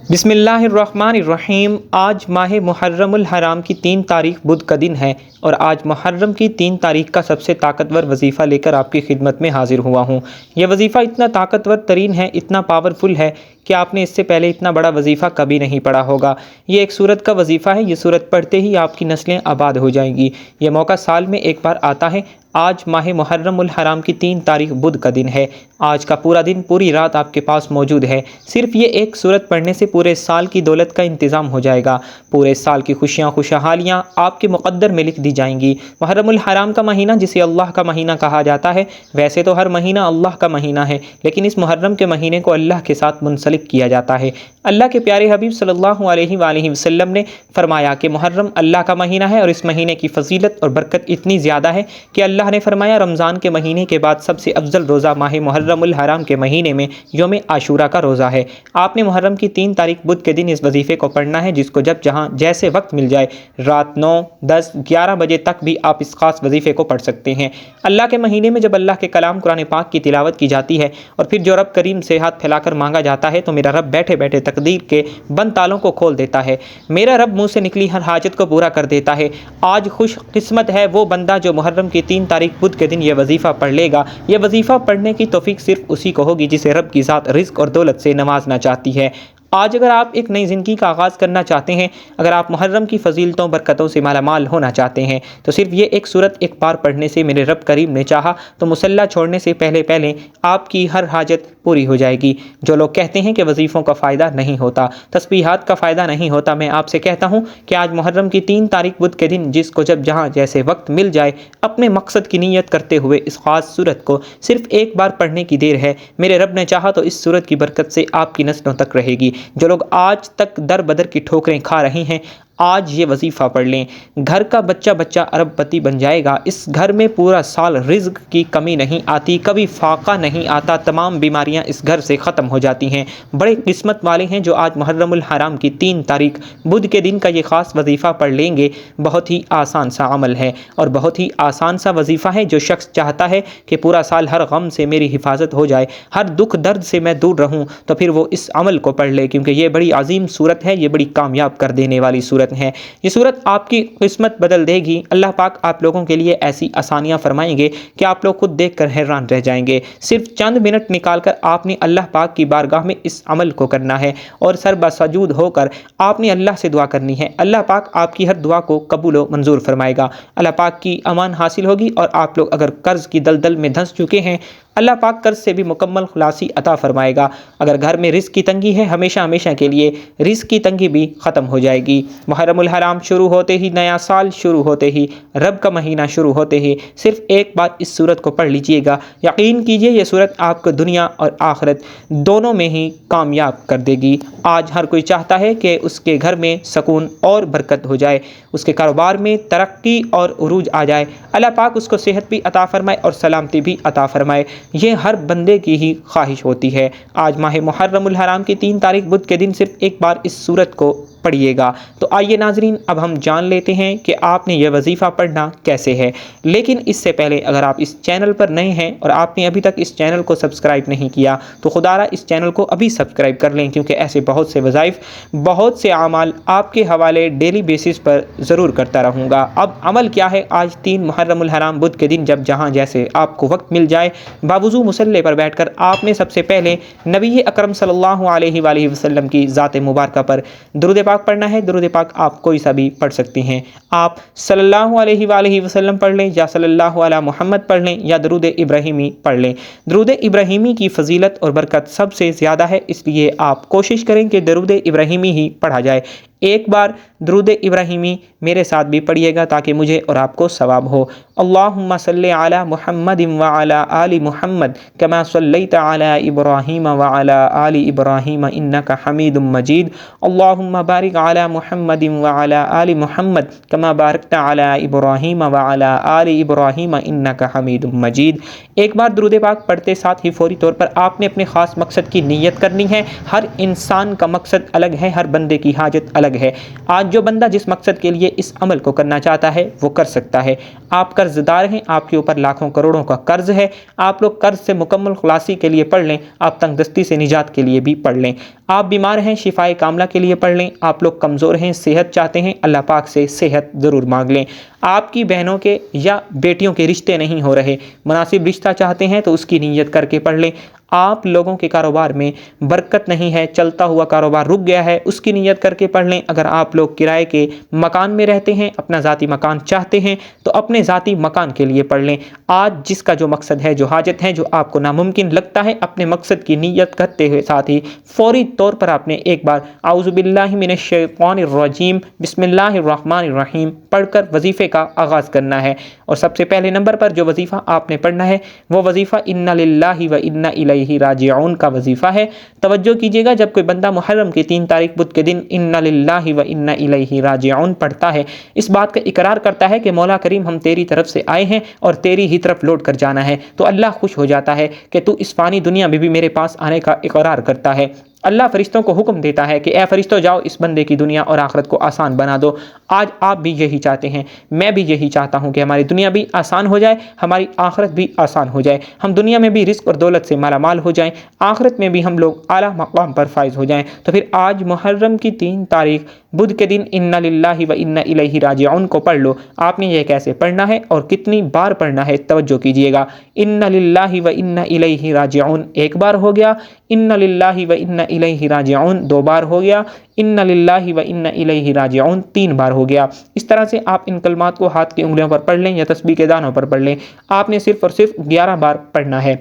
بسم اللہ الرحمن الرحیم۔ آج ماہ محرم الحرام کی 3 تاریخ بدھ کا دن ہے اور آج محرم کی 3 تاریخ کا سب سے طاقتور وظیفہ لے کر آپ کی خدمت میں حاضر ہوا ہوں۔ یہ وظیفہ اتنا طاقتور ترین ہے، اتنا پاورفل ہے کہ آپ نے اس سے پہلے اتنا بڑا وظیفہ کبھی نہیں پڑھا ہوگا۔ یہ ایک سورت کا وظیفہ ہے، یہ سورت پڑھتے ہی آپ کی نسلیں آباد ہو جائیں گی۔ یہ موقع سال میں ایک بار آتا ہے۔ آج ماہ محرم الحرام کی 3 تاریخ بدھ کا دن ہے۔ آج کا پورا دن، پوری رات آپ کے پاس موجود ہے۔ صرف یہ ایک سورت پڑھنے سے پورے سال کی دولت کا انتظام ہو جائے گا۔ پورے سال کی خوشیاں خوشحالیاں آپ کے مقدر میں لکھ دی جائیں گی۔ محرم الحرام کا مہینہ جسے اللہ کا مہینہ کہا جاتا ہے، ویسے تو ہر مہینہ اللہ کا مہینہ ہے، لیکن اس محرم کے مہینے کو اللہ کے ساتھ منسلک کیا جاتا ہے۔ اللہ کے پیارے حبیب صلی اللہ علیہ وآلہ وسلم نے فرمایا کہ محرم اللہ کا مہینہ ہے اور اس مہینے کی فضیلت اور برکت اتنی زیادہ ہے کہ اللہ نے فرمایا رمضان کے مہینے کے بعد سب سے افضل روزہ ماہ محرم الحرام کے مہینے میں یوم عاشوراء کا روزہ ہے۔ آپ نے محرم کی 3 تاریخ بدھ کے دن اس وظیفے کو پڑھنا ہے، جس کو جب جہاں جیسے وقت مل جائے، رات 9، 10، 11 بجے تک بھی آپ اس خاص وظیفے کو پڑھ سکتے ہیں۔ اللہ کے مہینے میں جب اللہ کے کلام قرآن پاک کی تلاوت کی جاتی ہے اور پھر جو رب کریم سے ہاتھ پھیلا کر مانگا جاتا ہے، تو میرا رب بیٹھے بیٹھے تقدیر کے بند تالوں کو کھول دیتا ہے۔ میرا رب منہ سے نکلی ہر حاجت کو پورا کر دیتا ہے۔ آج خوش قسمت ہے وہ بندہ جو محرم کی 3 تاریخ بدھ کے دن یہ وظیفہ پڑھ لے گا۔ یہ وظیفہ پڑھنے کی توفیق صرف اسی کو ہوگی جسے رب کی ذات رزق اور دولت سے نوازنا چاہتی ہے۔ آج اگر آپ ایک نئی زندگی کا آغاز کرنا چاہتے ہیں، اگر آپ محرم کی فضیلتوں برکتوں سے مالا مال ہونا چاہتے ہیں، تو صرف یہ ایک سورت ایک بار پڑھنے سے میرے رب کریم نے چاہا تو مصلی چھوڑنے سے پہلے آپ کی ہر حاجت پوری ہو جائے گی۔ جو لوگ کہتے ہیں کہ وظیفوں کا فائدہ نہیں ہوتا، تسبیحات کا فائدہ نہیں ہوتا، میں آپ سے کہتا ہوں کہ آج محرم کی 3 تاریخ بدھ کے دن جس کو جب جہاں جیسے وقت مل جائے، اپنے مقصد کی نیت کرتے ہوئے اس خاص سورت کو صرف ایک بار پڑھنے کی دیر ہے۔ میرے رب نے چاہا تو اس سورت کی برکت سے آپ کی نسلوں تک رہے گی۔ جو لوگ آج تک در بدر کی ٹھوکریں کھا رہی ہیں، آج یہ وظیفہ پڑھ لیں، گھر کا بچہ ارب پتی بن جائے گا۔ اس گھر میں پورا سال رزق کی کمی نہیں آتی، کبھی فاقہ نہیں آتا، تمام بیماریاں اس گھر سے ختم ہو جاتی ہیں۔ بڑے قسمت والے ہیں جو آج محرم الحرام کی 3 تاریخ بدھ کے دن کا یہ خاص وظیفہ پڑھ لیں گے۔ بہت ہی آسان سا عمل ہے اور بہت ہی آسان سا وظیفہ ہے۔ جو شخص چاہتا ہے کہ پورا سال ہر غم سے میری حفاظت ہو جائے، ہر دکھ درد سے میں دور رہوں، تو پھر وہ اس عمل کو پڑھ لے، کیونکہ یہ بڑی عظیم صورت ہے، یہ بڑی کامیاب کر دینے والی صورت ہے۔ یہ صورت آپ کی قسمت بدل دے گی۔ اللہ پاک آپ لوگوں کے لیے ایسی آسانیاں فرمائیں گے کہ آپ لوگ خود دیکھ کر حیران رہ جائیں گے۔ صرف چند منٹ نکال کر آپ نے اللہ پاک کی بارگاہ میں اس عمل کو کرنا ہے اور سر بسجود ہو کر آپ نے اللہ سے دعا کرنی ہے۔ اللہ پاک آپ کی ہر دعا کو قبول و منظور فرمائے گا۔ اللہ پاک کی امان حاصل ہوگی اور آپ لوگ اگر قرض کی دلدل میں دھنس چکے ہیں، اللہ پاک قرض سے بھی مکمل خلاصی عطا فرمائے گا۔ اگر گھر میں رزق کی تنگی ہے، ہمیشہ کے لیے رزق کی تنگی بھی ختم ہو جائے گی۔ محرم الحرام شروع ہوتے ہی، نیا سال شروع ہوتے ہی، رب کا مہینہ شروع ہوتے ہی صرف ایک بار اس سورت کو پڑھ لیجئے گا۔ یقین کیجئے یہ سورت آپ کو دنیا اور آخرت دونوں میں ہی کامیاب کر دے گی۔ آج ہر کوئی چاہتا ہے کہ اس کے گھر میں سکون اور برکت ہو جائے، اس کے کاروبار میں ترقی اور عروج آ جائے، اللہ پاک اس کو صحت بھی عطا فرمائے اور سلامتی بھی عطا فرمائے۔ یہ ہر بندے کی ہی خواہش ہوتی ہے۔ آج ماہ محرم الحرام کی 3 تاریخ بدھ کے دن صرف ایک بار اس سورت کو پڑھیے گا۔ تو آئیے ناظرین، اب ہم جان لیتے ہیں کہ آپ نے یہ وظیفہ پڑھنا کیسے ہے۔ لیکن اس سے پہلے اگر آپ اس چینل پر نئے ہیں اور آپ نے ابھی تک اس چینل کو سبسکرائب نہیں کیا، تو خدا را اس چینل کو ابھی سبسکرائب کر لیں، کیونکہ ایسے بہت سے وظائف، بہت سے اعمال آپ کے حوالے ڈیلی بیسس پر ضرور کرتا رہوں گا۔ اب عمل کیا ہے؟ آج 3 محرم الحرام بدھ کے دن جب جہاں جیسے آپ کو وقت مل جائے، باوضو مصلی پر بیٹھ کر آپ نے سب سے پہلے نبی اکرم صلی اللہ علیہ وآلہ وسلم کی ذات مبارکہ پر درود پاک پڑھنا ہے۔ درود پاک آپ کوئی سا بھی پڑھ سکتے ہیں۔ آپ صلی اللہ علیہ وآلہ وسلم پڑھ لیں یا صلی اللہ علی محمد پڑھ لیں یا درود ابراہیمی پڑھ لیں۔ درود ابراہیمی کی فضیلت اور برکت سب سے زیادہ ہے، اس لیے آپ کوشش کریں کہ درود ابراہیمی ہی پڑھا جائے۔ ایک بار درود ابراہیمی میرے ساتھ بھی پڑھیے گا تاکہ مجھے اور آپ کو ثواب ہو۔ اللہم صلی علی محمد وعلی آل محمد کما صلیت علی ابراہیم وعلی آل ابراہیم انک حمید مجید۔ اللہم بارک علی محمد وعلی آل محمد کما بارکت علی ابراہیم وعلی آل ابراہیم انک حمید مجید۔ ایک بار درود پاک پڑھتے ساتھ ہی فوری طور پر آپ نے اپنے خاص مقصد کی نیت کرنی ہے۔ ہر انسان کا مقصد الگ ہے، ہر بندے کی حاجت الگ الگ ہے۔ آج جو بندہ جس مقصد کے لیے اس عمل کو کرنا چاہتا ہے وہ کر سکتا ہے۔ آپ قرض دار ہیں، آپ کے اوپر لاکھوں کروڑوں کا قرض ہے، آپ لوگ قرض سے مکمل خلاصی کے لیے پڑھ لیں، آپ تنگ دستی سے نجات کے لیے بھی پڑھ لیں۔ آپ بیمار ہیں، شفائے کاملہ کے لیے پڑھ لیں، آپ لوگ کمزور ہیں، صحت چاہتے ہیں، اللہ پاک سے صحت ضرور مانگ لیں۔ آپ کی بہنوں کے یا بیٹیوں کے رشتے نہیں ہو رہے، مناسب رشتہ چاہتے ہیں تو اس کی نیت کر کے پڑھ لیں۔ آپ لوگوں کے کاروبار میں برکت نہیں ہے، چلتا ہوا کاروبار رک گیا ہے، اس کی نیت کر کے پڑھ لیں۔ اگر آپ لوگ کرائے کے مکان میں رہتے ہیں، اپنا ذاتی مکان چاہتے ہیں تو اپنے ذاتی مکان کے لیے پڑھ لیں۔ آج جس کا جو مقصد ہے، جو حاجت ہے، جو آپ کو ناممکن لگتا ہے، اپنے مقصد کی نیت کرتے ہوئے ساتھ ہی فوری طور پر آپ نے ایک بار اعوذ باللہ من الشیطان الرجیم بسم اللہ الرحمن الرحیم پڑھ کر وظیفے کا آغاز کرنا ہے۔ اور سب سے پہلے نمبر پر جو وظیفہ آپ نے پڑھنا ہے وہ وظیفہ انا للہ و انا الیہ راجعون کا وظیفہ ہے۔ توجہ کیجیے گا، جب کوئی بندہ محرم کی 3 تاریخ بدھ کے دن انا للہ و انا الیہ راجعون پڑھتا ہے، اس بات کا اقرار کرتا ہے کہ مولا کریم ہم تیری طرف سے آئے ہیں اور تیری ہی طرف لوٹ کر جانا ہے، تو اللہ خوش ہو جاتا ہے کہ تو اس فانی دنیا میں بھی میرے پاس آنے کا اقرار کرتا ہے۔ اللہ فرشتوں کو حکم دیتا ہے کہ اے فرشتوں جاؤ اس بندے کی دنیا اور آخرت کو آسان بنا دو۔ آج آپ بھی یہی چاہتے ہیں، میں بھی یہی چاہتا ہوں کہ ہماری دنیا بھی آسان ہو جائے، ہماری آخرت بھی آسان ہو جائے، ہم دنیا میں بھی رزق اور دولت سے مالا مال ہو جائیں، آخرت میں بھی ہم لوگ اعلیٰ مقام پر فائز ہو جائیں۔ تو پھر آج محرم کی 3 تاریخ بدھ کے دن انا للہ و انا الیہ راجعون کو پڑھ لو۔ آپ نے یہ کیسے پڑھنا ہے اور کتنی بار پڑھنا ہے توجہ کیجیے گا۔ انا للہ و انا الیہ راجعون ایک بار ہو گیا، انا للہ و انا الیہ راجعون 2 بار ہو گیا، انا للہ و انا الیہ راجعون 3 بار ہو گیا۔ اس طرح سے آپ ان کلمات کو ہاتھ کی انگلیوں پر پڑھ لیں یا تسبیح کے دانوں پر پڑھ لیں۔ آپ نے صرف اور صرف 11 بار پڑھنا ہے۔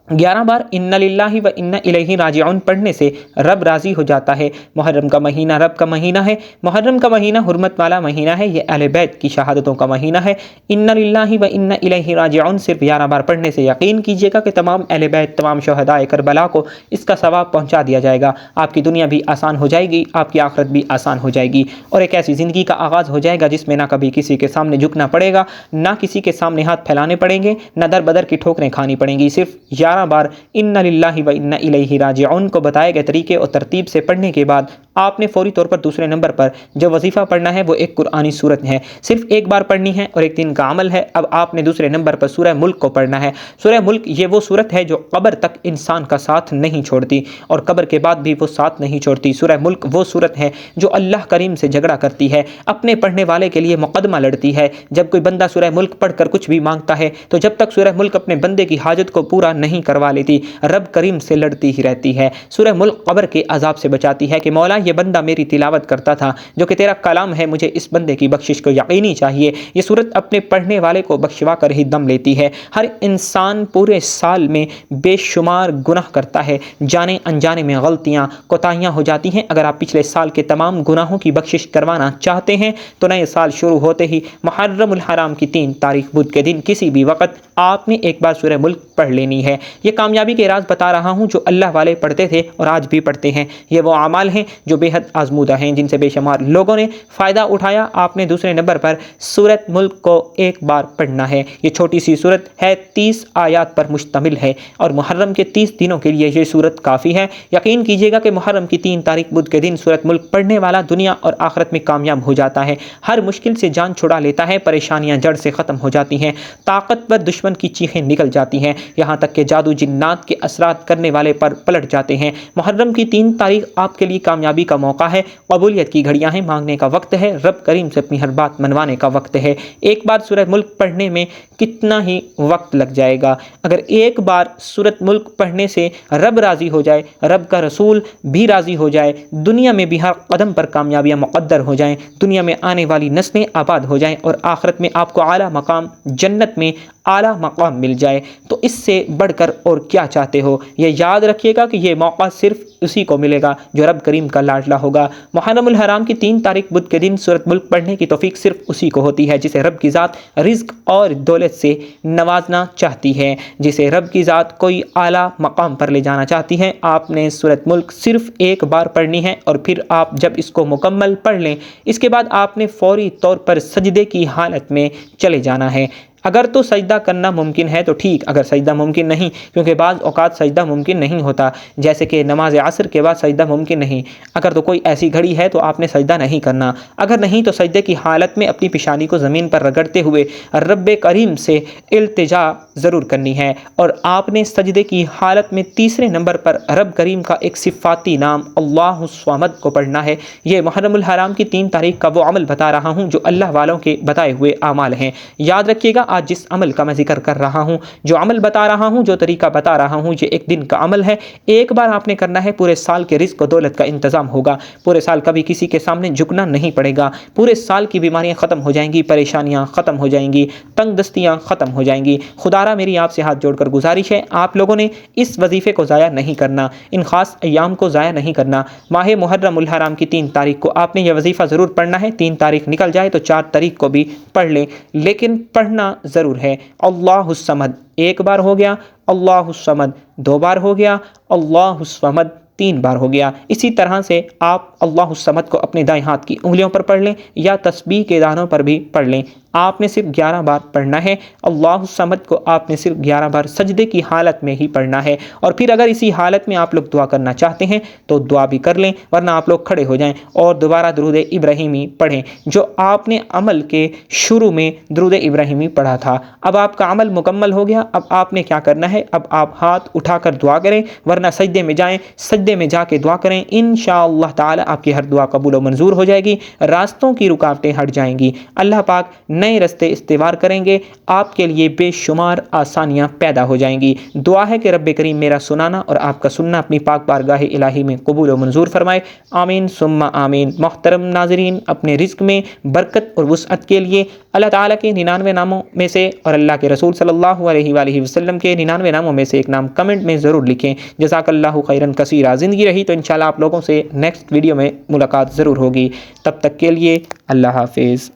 11 بار انا للہ و انا الیہ راجعون پڑھنے سے رب راضی ہو جاتا ہے۔ محرم کا مہینہ رب کا مہینہ ہے، محرم کا مہینہ حرمت والا مہینہ ہے، یہ اہل بیت کی شہادتوں کا مہینہ ہے۔ انا للہ و انا الیہ راجعون صرف 11 بار پڑھنے سے یقین کیجیے گا کہ تمام اہل بیت، تمام شہدائے کربلا کو اس کا ثواب پہنچا دیا جائے گا۔ آپ کی دنیا بھی آسان ہو جائے گی، آپ کی آخرت بھی آسان ہو جائے گی، اور ایک ایسی زندگی کا آغاز ہو جائے گا جس میں نہ کبھی کسی کے سامنے جھکنا پڑے گا، نہ کسی کے سامنے ہاتھ پھیلانے پڑیں گے، نہ در بدر کی ٹھوکریں کھانی پڑیں گی۔ صرف 11 بار انا للہ و انا الیہ راجعون کو بتائے گئے طریقے اور ترتیب سے پڑھنے کے بعد آپ نے فوری طور پر دوسرے نمبر پر جو وظیفہ پڑھنا ہے وہ ایک قرآنی صورت ہے، صرف ایک بار پڑھنی ہے اور ایک دن کا عمل ہے۔ اب آپ نے دوسرے نمبر پر سورہ ملک کو پڑھنا ہے۔ سورہ ملک یہ وہ صورت ہے جو قبر تک انسان کا ساتھ نہیں چھوڑتی اور قبر کے بعد بھی وہ ساتھ نہیں چھوڑتی۔ سورہ ملک وہ صورت ہے جو اللہ کریم سے جھگڑا کرتی ہے، اپنے پڑھنے والے کے لیے مقدمہ لڑتی ہے۔ جب کوئی بندہ سورہ ملک پڑھ کر کچھ بھی مانگتا ہے تو جب تک سورہ ملک اپنے بندے کی حاجت کو پورا نہیں کروا لیتی، رب کریم سے لڑتی ہی رہتی ہے۔ سورہ ملک قبر کے عذاب سے بچاتی ہے کہ مولا یہ بندہ میری تلاوت کرتا تھا جو کہ تیرا کلام ہے، مجھے اس بندے کی بخشش کو یقینی چاہیے۔ یہ صورت اپنے پڑھنے والے کو بخشوا کر ہی دم لیتی ہے۔ ہر انسان پورے سال میں بے شمار گناہ کرتا ہے، جانے انجانے میں غلطیاں کوتاہیاں ہو جاتی ہیں۔ اگر آپ پچھلے سال کے تمام گناہوں کی بخشش کروانا چاہتے ہیں تو نئے سال شروع ہوتے ہی محرم الحرام کی 3 تاریخ بدھ کے دن کسی بھی وقت آپ نے ایک بار سورہ ملک پڑھ لینی ہے۔ یہ کامیابی کے راز بتا رہا ہوں جو اللہ والے پڑھتے تھے اور آج بھی پڑھتے ہیں۔ یہ وہ اعمال ہیں جو بے حد آزمودہ ہیں، جن سے بے شمار لوگوں نے فائدہ اٹھایا۔ آپ نے دوسرے نمبر پر سورۃ ملک کو ایک بار پڑھنا ہے۔ یہ چھوٹی سی سورت ہے، 30 آیات پر مشتمل ہے اور محرم کے 30 دنوں کے لیے یہ سورت کافی ہے۔ یقین کیجیے گا کہ محرم کی 3 تاریخ بدھ کے دن سورۃ ملک پڑھنے والا دنیا اور آخرت میں کامیاب ہو جاتا ہے، ہر مشکل سے جان چھڑا لیتا ہے، پریشانیاں جڑ سے ختم ہو جاتی ہیں، طاقتور دشمن کی چیخیں نکل جاتی ہیں، یہاں تک کہ جادو جنات کے اثرات کرنے والے پر پلٹ جاتے ہیں۔ محرم کی 3 تاریخ آپ کے لیے کامیابی کا موقع ہے، قبولیت کی گھڑیاں ہیں، مانگنے کا وقت ہے، رب کریم سے اپنی ہر بات منوانے کا وقت ہے۔ ایک بار سورہ ملک پڑھنے میں کتنا ہی وقت لگ جائے گا؟ اگر ایک بار سورۃ ملک پڑھنے سے رب راضی ہو جائے، رب کا رسول بھی راضی ہو جائے، دنیا میں بھی ہر قدم پر کامیابیاں مقدر ہو جائیں، دنیا میں آنے والی نسلیں آباد ہو جائیں اور آخرت میں آپ کو اعلیٰ مقام جنت میں اعلیٰ مقام مل جائے، تو اس سے بڑھ کر اور کیا چاہتے ہو؟ یہ یاد رکھیے گا کہ یہ موقع صرف اسی کو ملے گا جو رب کریم کا لاڈلا ہوگا۔ محرم الحرام کی 3 تاریخ بدھ کے دن سورۃ ملک پڑھنے کی توفیق صرف اسی کو ہوتی ہے جسے رب کی ذات رزق اور دولت سے نوازنا چاہتی ہے، جسے رب کی ذات کوئی اعلیٰ مقام پر لے جانا چاہتی ہے۔ آپ نے سورۃ ملک صرف ایک بار پڑھنی ہے اور پھر آپ جب اس کو مکمل پڑھ لیں، اس کے بعد آپ نے فوری طور پر سجدے کی حالت میں چلے جانا ہے۔ اگر تو سجدہ کرنا ممکن ہے تو ٹھیک، اگر سجدہ ممکن نہیں، کیونکہ بعض اوقات سجدہ ممکن نہیں ہوتا، جیسے کہ نماز عصر کے بعد سجدہ ممکن نہیں، اگر تو کوئی ایسی گھڑی ہے تو آپ نے سجدہ نہیں کرنا، اگر نہیں تو سجدے کی حالت میں اپنی پیشانی کو زمین پر رگڑتے ہوئے رب کریم سے التجا ضرور کرنی ہے، اور آپ نے سجدے کی حالت میں تیسرے نمبر پر رب کریم کا ایک صفاتی نام اللہ الصمد کو پڑھنا ہے۔ یہ محرم الحرام کی 3 تاریخ کا وہ عمل بتا رہا ہوں جو اللہ والوں کے بتائے ہوئے اعمال ہیں۔ یاد رکھیے گا، آج جس عمل کا میں ذکر کر رہا ہوں، جو عمل بتا رہا ہوں، جو طریقہ بتا رہا ہوں، یہ ایک دن کا عمل ہے، ایک بار آپ نے کرنا ہے، پورے سال کے رزق و دولت کا انتظام ہوگا، پورے سال کبھی کسی کے سامنے جھکنا نہیں پڑے گا، پورے سال کی بیماریاں ختم ہو جائیں گی، پریشانیاں ختم ہو جائیں گی، تنگ دستیاں ختم ہو جائیں گی۔ خدارا میری آپ سے ہاتھ جوڑ کر گزارش ہے، آپ لوگوں نے اس وظیفے کو ضائع نہیں کرنا، ان خاص ایام کو ضائع نہیں کرنا۔ ماہ محرم الحرام کی 3 تاریخ کو آپ نے یہ وظیفہ ضرور پڑھنا ہے، 3 تاریخ نکل جائے تو 4 تاریخ کو بھی پڑھ لیں، لیکن پڑھنا ضرور ہے۔ اللہ الصمد 1 بار ہو گیا، اللہ الصمد 2 بار ہو گیا، اللہ الصمد 3 بار ہو گیا۔ اسی طرح سے آپ اللہ الصمد کو اپنے دائیں ہاتھ کی انگلیوں پر پڑھ لیں یا تسبیح کے دانوں پر بھی پڑھ لیں۔ آپ نے صرف 11 بار پڑھنا ہے۔ اللہ الصمد کو آپ نے صرف 11 بار سجدے کی حالت میں ہی پڑھنا ہے، اور پھر اگر اسی حالت میں آپ لوگ دعا کرنا چاہتے ہیں تو دعا بھی کر لیں، ورنہ آپ لوگ کھڑے ہو جائیں اور دوبارہ درود ابراہیمی پڑھیں جو آپ نے عمل کے شروع میں درود ابراہیمی پڑھا تھا۔ اب آپ کا عمل مکمل ہو گیا، اب آپ نے کیا کرنا ہے، اب آپ ہاتھ اٹھا کر دعا کریں، ورنہ سجدے میں جائیں، سجدے میں جا کے دعا کریں، انشاءاللہ تعالی آپ کی ہر دعا قبول و منظور ہو جائے گی، راستوں کی رکاوٹیں ہٹ جائیں گی، اللہ پاک نئے راستے استوار کریں گے، آپ کے لیے بے شمار آسانیاں پیدا ہو جائیں گی۔ دعا ہے کہ رب کریم میرا سنانا اور آپ کا سننا اپنی پاک بارگاہ الہی میں قبول و منظور فرمائے، آمین ثم آمین۔ محترم ناظرین، اپنے رزق میں برکت اور وسعت کے لیے اللہ تعالیٰ کے 99 ناموں میں سے اور اللہ کے رسول صلی اللہ علیہ وآلہ وسلم کے 99 ناموں میں سے ایک نام کمنٹ میں ضرور لکھیں۔ جزاک اللہ خیرن کثیرا۔ زندگی رہی تو انشاءاللہ آپ لوگوں سے نیکسٹ ویڈیو میں ملاقات ضرور ہوگی، تب تک کے لیے اللہ حافظ۔